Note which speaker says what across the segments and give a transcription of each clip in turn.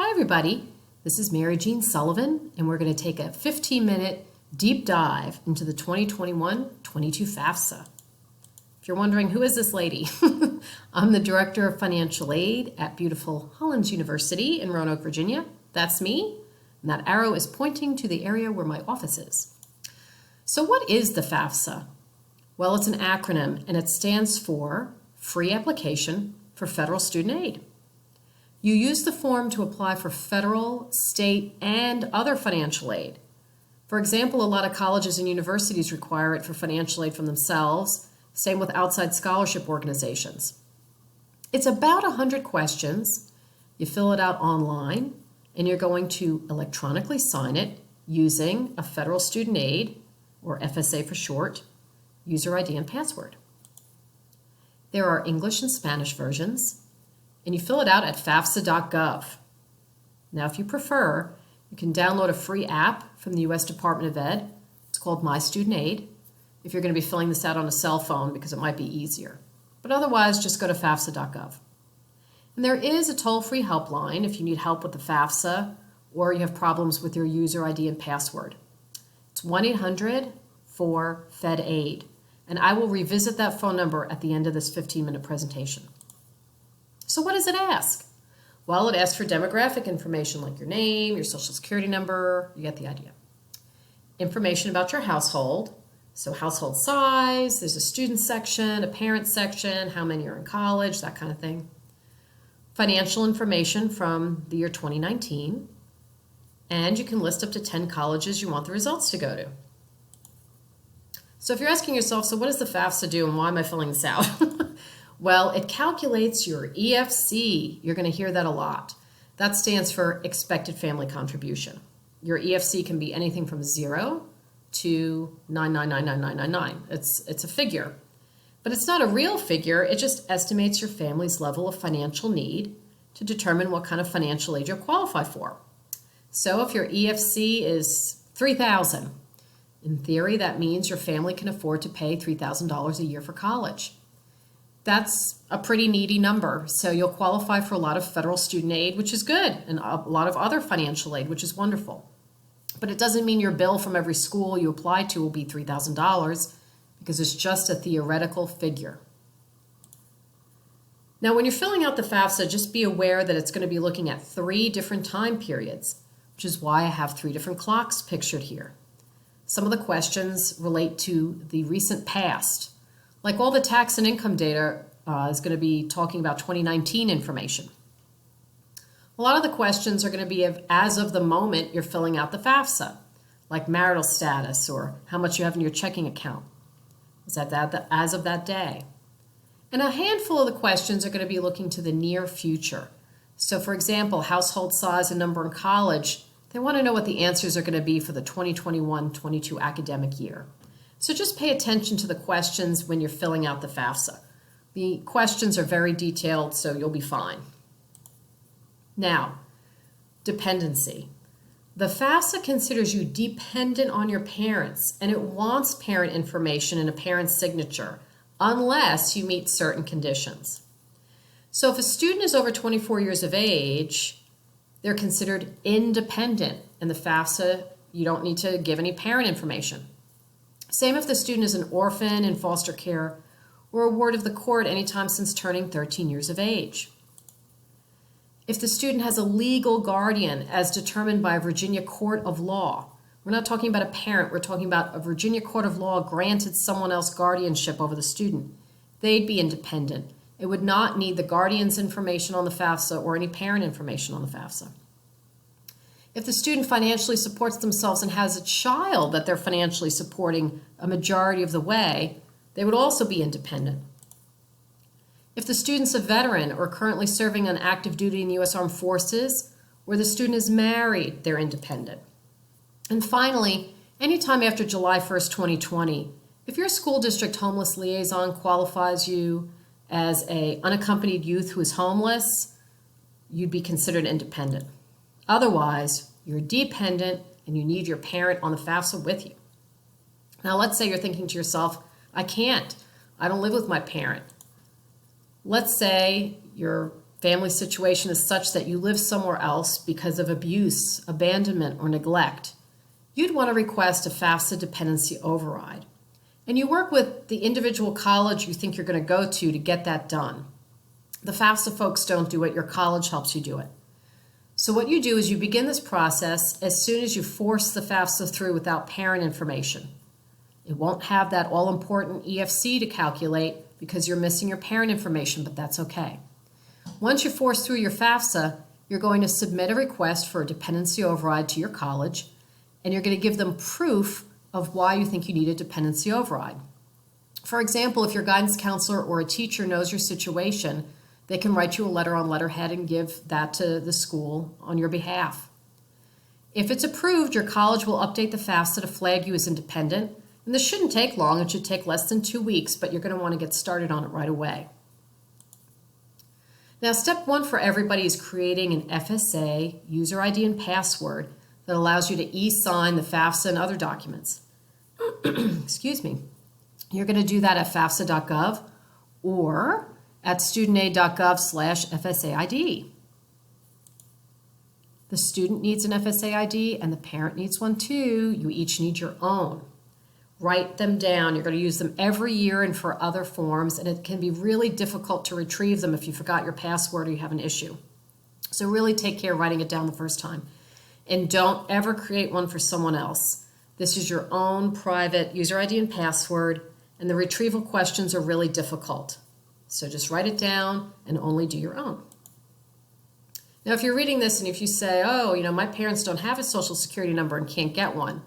Speaker 1: Hi everybody, this is Mary Jean Sullivan and we're going to take a 15-minute deep dive into the 2021-22 FAFSA. If you're wondering who is this lady, I'm the Director of Financial Aid at beautiful Hollins University in Roanoke, Virginia. That's me, and that arrow is pointing to the area where my office is. So what is the FAFSA? Well, it's an acronym and it stands for Free Application for Federal Student Aid. You use the form to apply for federal, state, and other financial aid. For example, a lot of colleges and universities require it for financial aid from themselves, same with outside scholarship organizations. It's about 100 questions. You fill it out online, and you're going to electronically sign it using a federal student aid, or FSA for short, user ID and password. There are English and Spanish versions, and you fill it out at FAFSA.gov. Now, if you prefer, you can download a free app from the U.S. Department of Ed. It's called My Student Aid, if you're going to be filling this out on a cell phone because it might be easier. But otherwise, just go to FAFSA.gov. And there is a toll-free helpline if you need help with the FAFSA or you have problems with your user ID and password. It's 1-800-4-FED-AID. And I will revisit that phone number at the end of this 15-minute presentation. So what does it ask? Well, it asks for demographic information like your name, your social security number, you get the idea. Information about your household, so household size, there's a student section, a parent section, how many are in college, that kind of thing. Financial information from the year 2019, and you can list up to 10 colleges you want the results to go to. So if you're asking yourself, so what does the FAFSA do and why am I filling this out? Well, it calculates your EFC. You're going to hear that a lot. That stands for expected family contribution. Your EFC can be anything from 0 to 9999999. It's a figure. But it's not a real figure. It just estimates your family's level of financial need to determine what kind of financial aid you'll qualify for. So if your EFC is $3,000, in theory, that means your family can afford to pay $3,000 a year for college. That's a pretty needy number, so you'll qualify for a lot of federal student aid, which is good, and a lot of other financial aid, which is wonderful. But it doesn't mean your bill from every school you apply to will be $3,000 because it's just a theoretical figure. Now, when you're filling out the FAFSA, just be aware that it's going to be looking at 3 different time periods, which is why I have 3 different clocks pictured here. Some of the questions relate to the recent past. Like all the tax and income data is going to be talking about 2019 information. A lot of the questions are going to be as of the moment you're filling out the FAFSA, like marital status or how much you have in your checking account. Is that as of that day? And a handful of the questions are going to be looking to the near future. So for example, household size and number in college, they want to know what the answers are going to be for the 2021-22 academic year. So just pay attention to the questions when you're filling out the FAFSA. The questions are very detailed, so you'll be fine. Now, dependency. The FAFSA considers you dependent on your parents, and it wants parent information and a parent's signature, unless you meet certain conditions. So if a student is over 24 years of age, they're considered independent, and the FAFSA, you don't need to give any parent information. Same if the student is an orphan in foster care or a ward of the court anytime since turning 13 years of age. If the student has a legal guardian as determined by a Virginia court of law, we're not talking about a parent, we're talking about a Virginia court of law granted someone else guardianship over the student, they'd be independent. It would not need the guardian's information on the FAFSA or any parent information on the FAFSA. If the student financially supports themselves and has a child that they're financially supporting a majority of the way, they would also be independent. If the student's a veteran or currently serving on active duty in the U.S. Armed Forces, or the student is married, they're independent. And finally, anytime after July 1st, 2020, if your school district homeless liaison qualifies you as an unaccompanied youth who is homeless, you'd be considered independent. Otherwise, you're dependent and you need your parent on the FAFSA with you. Now, let's say you're thinking to yourself, I don't live with my parent. Let's say your family situation is such that you live somewhere else because of abuse, abandonment, or neglect, you'd want to request a FAFSA dependency override. And you work with the individual college you think you're going to go to get that done. The FAFSA folks don't do it, your college helps you do it. So what you do is you begin this process as soon as you force the FAFSA through without parent information. It won't have that all-important EFC to calculate because you're missing your parent information, but that's okay. Once you force through your FAFSA, you're going to submit a request for a dependency override to your college, and you're going to give them proof of why you think you need a dependency override. For example, if your guidance counselor or a teacher knows your situation, they can write you a letter on letterhead and give that to the school on your behalf. If it's approved, your college will update the FAFSA to flag you as independent, and this shouldn't take long. It should take less than 2 weeks, but you're going to want to get started on it right away. Now, step 1 for everybody is creating an FSA user ID and password that allows you to e-sign the FAFSA and other documents. Excuse me. You're going to do that at fafsa.gov or at studentaid.gov/FSAID. The student needs an FSA ID and the parent needs one too. You each need your own. Write them down. You're going to use them every year and for other forms, and it can be really difficult to retrieve them if you forgot your password or you have an issue. So really take care of writing it down the first time. And don't ever create one for someone else. This is your own private user ID and password, and the retrieval questions are really difficult. So just write it down and only do your own. Now, if you're reading this and if you say, oh, my parents don't have a social security number and can't get one,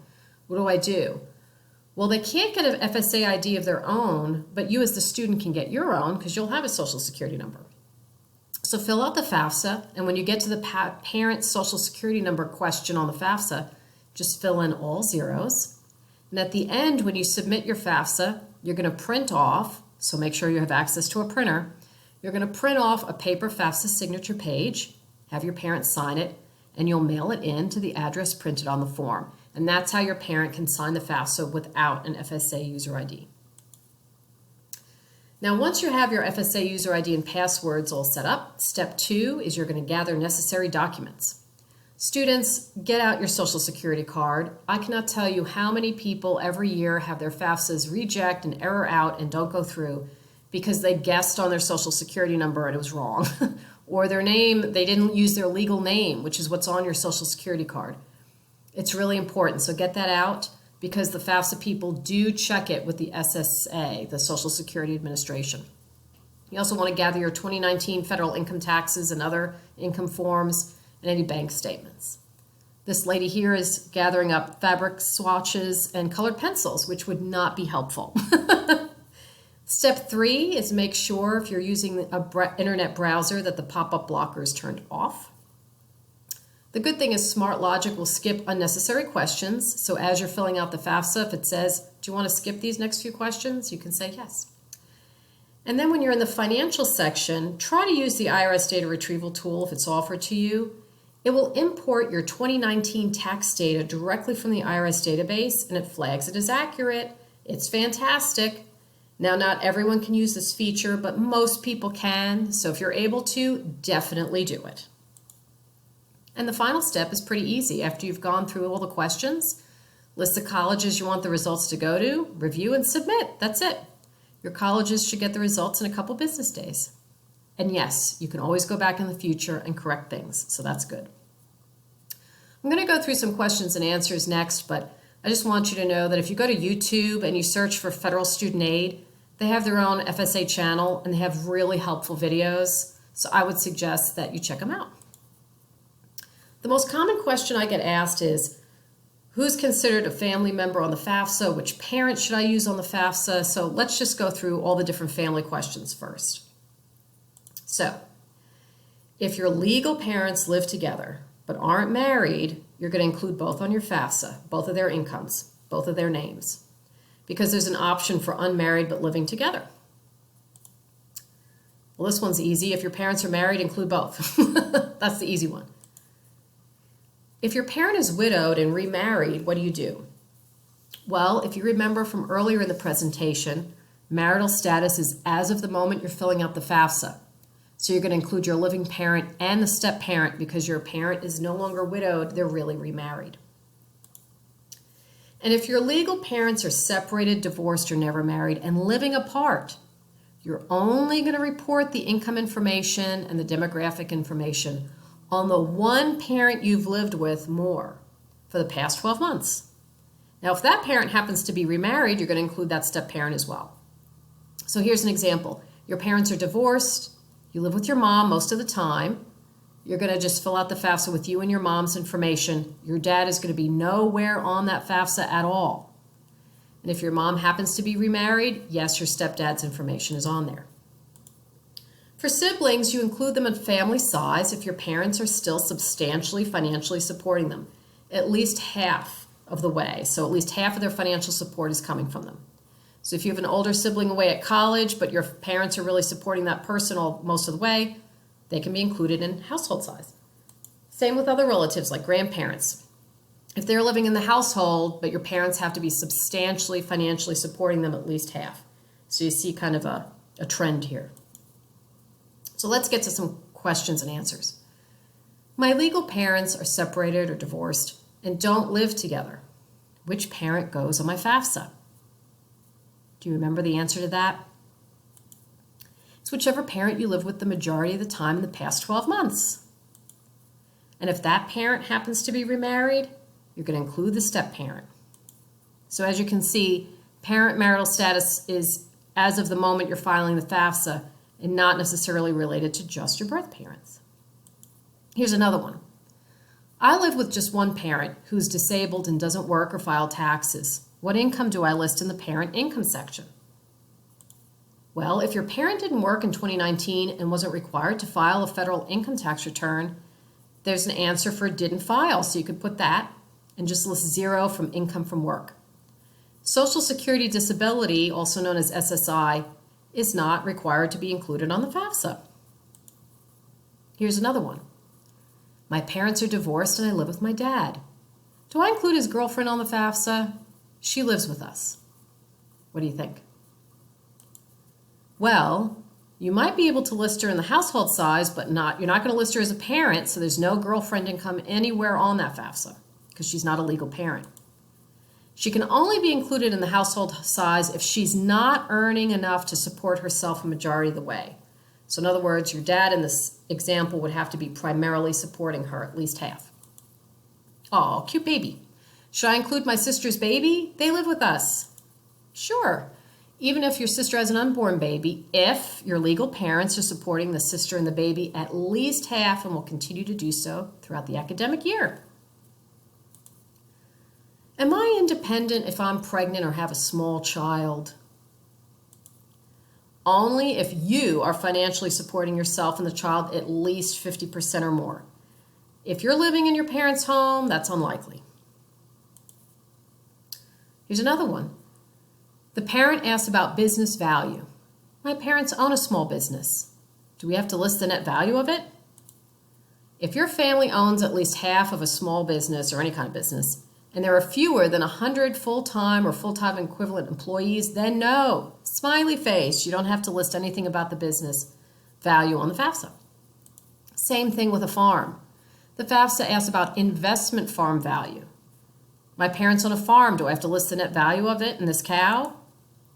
Speaker 1: what do I do? Well, they can't get an FSA ID of their own, but you as the student can get your own because you'll have a social security number. So fill out the FAFSA, and when you get to the parent social security number question on the FAFSA, just fill in all zeros. And at the end, when you submit your FAFSA, you're going to print off, so make sure you have access to a printer. You're going to print off a paper FAFSA signature page, have your parent sign it, and you'll mail it in to the address printed on the form. And that's how your parent can sign the FAFSA without an FSA user ID. Now, once you have your FSA user ID and passwords all set up, step 2 is you're going to gather necessary documents. Students, get out your social security card. I cannot tell you how many people every year have their FAFSAs reject and error out and don't go through because they guessed on their social security number and it was wrong. Or their name, they didn't use their legal name, which is what's on your social security card. It's really important, so get that out because the FAFSA people do check it with the SSA, the Social Security Administration. You also want to gather your 2019 federal income taxes and other income forms and any bank statements. This lady here is gathering up fabric swatches and colored pencils, which would not be helpful. Step 3 is make sure if you're using an internet browser that the pop-up blocker is turned off. The good thing is Smart Logic will skip unnecessary questions. So as you're filling out the FAFSA, if it says, do you want to skip these next few questions? You can say yes. And then when you're in the financial section, try to use the IRS data retrieval tool if it's offered to you. It will import your 2019 tax data directly from the IRS database, and it flags it as accurate. It's fantastic. Now, not everyone can use this feature, but most people can. So if you're able to, definitely do it. And the final step is pretty easy. After you've gone through all the questions, list the colleges you want the results to go to, review and submit. That's it. Your colleges should get the results in a couple business days. And yes, you can always go back in the future and correct things, so that's good. I'm going to go through some questions and answers next, but I just want you to know that if you go to YouTube and you search for Federal Student Aid, they have their own FSA channel and they have really helpful videos, so I would suggest that you check them out. The most common question I get asked is, who's considered a family member on the FAFSA? Which parent should I use on the FAFSA? So let's just go through all the different family questions first. So, if your legal parents live together but aren't married, you're going to include both on your FAFSA, both of their incomes, both of their names, because there's an option for unmarried but living together. Well, this one's easy. If your parents are married, include both. That's the easy one. If your parent is widowed and remarried, what do you do? Well, if you remember from earlier in the presentation, marital status is as of the moment you're filling out the FAFSA. So you're going to include your living parent and the step-parent because your parent is no longer widowed, they're really remarried. And if your legal parents are separated, divorced, or never married and living apart, you're only going to report the income information and the demographic information on the one parent you've lived with more for the past 12 months. Now, if that parent happens to be remarried, you're going to include that step-parent as well. So here's an example. Your parents are divorced. You live with your mom most of the time. You're going to just fill out the FAFSA with you and your mom's information. Your dad is going to be nowhere on that FAFSA at all. And if your mom happens to be remarried, yes, your stepdad's information is on there. For siblings, you include them in family size if your parents are still substantially financially supporting them, at least half of the way. So at least half of their financial support is coming from them. So if you have an older sibling away at college, but your parents are really supporting that person most of the way, they can be included in household size. Same with other relatives like grandparents. If they're living in the household, but your parents have to be substantially financially supporting them at least half. So you see kind of a trend here. So let's get to some questions and answers. My legal parents are separated or divorced and don't live together. Which parent goes on my FAFSA? Do you remember the answer to that? It's whichever parent you live with the majority of the time in the past 12 months. And if that parent happens to be remarried, you're going to include the step-parent. So as you can see, parent marital status is as of the moment you're filing the FAFSA and not necessarily related to just your birth parents. Here's another one. I live with just one parent who's disabled and doesn't work or file taxes. What income do I list in the parent income section? Well, if your parent didn't work in 2019 and wasn't required to file a federal income tax return, there's an answer for didn't file, so you could put that and just list 0 from income from work. Social Security disability, also known as SSI, is not required to be included on the FAFSA. Here's another one. My parents are divorced and I live with my dad. Do I include his girlfriend on the FAFSA? She lives with us. What do you think? Well, you might be able to list her in the household size, but you're not going to list her as a parent, so there's no girlfriend income anywhere on that FAFSA because she's not a legal parent. She can only be included in the household size if she's not earning enough to support herself a majority of the way. So in other words, your dad in this example would have to be primarily supporting her, at least half. Oh, cute baby. Should I include my sister's baby? They live with us. Sure. Even if your sister has an unborn baby, if your legal parents are supporting the sister and the baby at least half and will continue to do so throughout the academic year. Am I independent if I'm pregnant or have a small child? Only if you are financially supporting yourself and the child at least 50% or more. If you're living in your parents' home, that's unlikely. Here's another one. The parent asks about business value. My parents own a small business. Do we have to list the net value of it? If your family owns at least half of a small business or any kind of business, and there are fewer than 100 full-time or full-time equivalent employees, then no. Smiley face. You don't have to list anything about the business value on the FAFSA. Same thing with a farm. The FAFSA asks about investment farm value. My parents own a farm. Do I have to list the net value of it and this cow?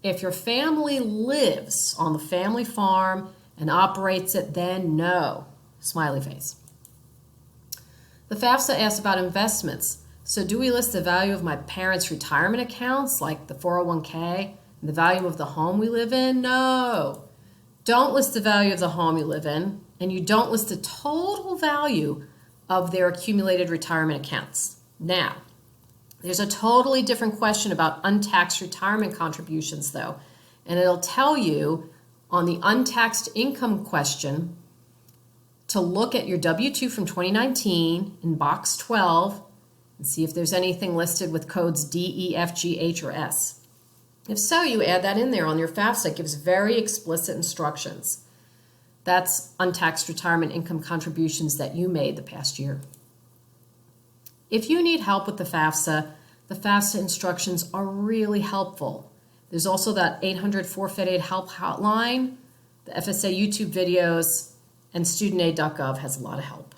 Speaker 1: If your family lives on the family farm and operates it, then no. Smiley face. The FAFSA asks about investments. So do we list the value of my parents' retirement accounts, like the 401k, and the value of the home we live in? No. Don't list the value of the home you live in, and you don't list the total value of their accumulated retirement accounts. Now, there's a totally different question about untaxed retirement contributions, though, and it'll tell you on the untaxed income question to look at your W-2 from 2019 in box 12 and see if there's anything listed with codes D, E, F, G, H, or S. If so, you add that in there on your FAFSA. It gives very explicit instructions. That's untaxed retirement income contributions that you made the past year. If you need help with the FAFSA instructions are really helpful. There's also that 800-458-HELP hotline, the FSA YouTube videos, and studentaid.gov has a lot of help.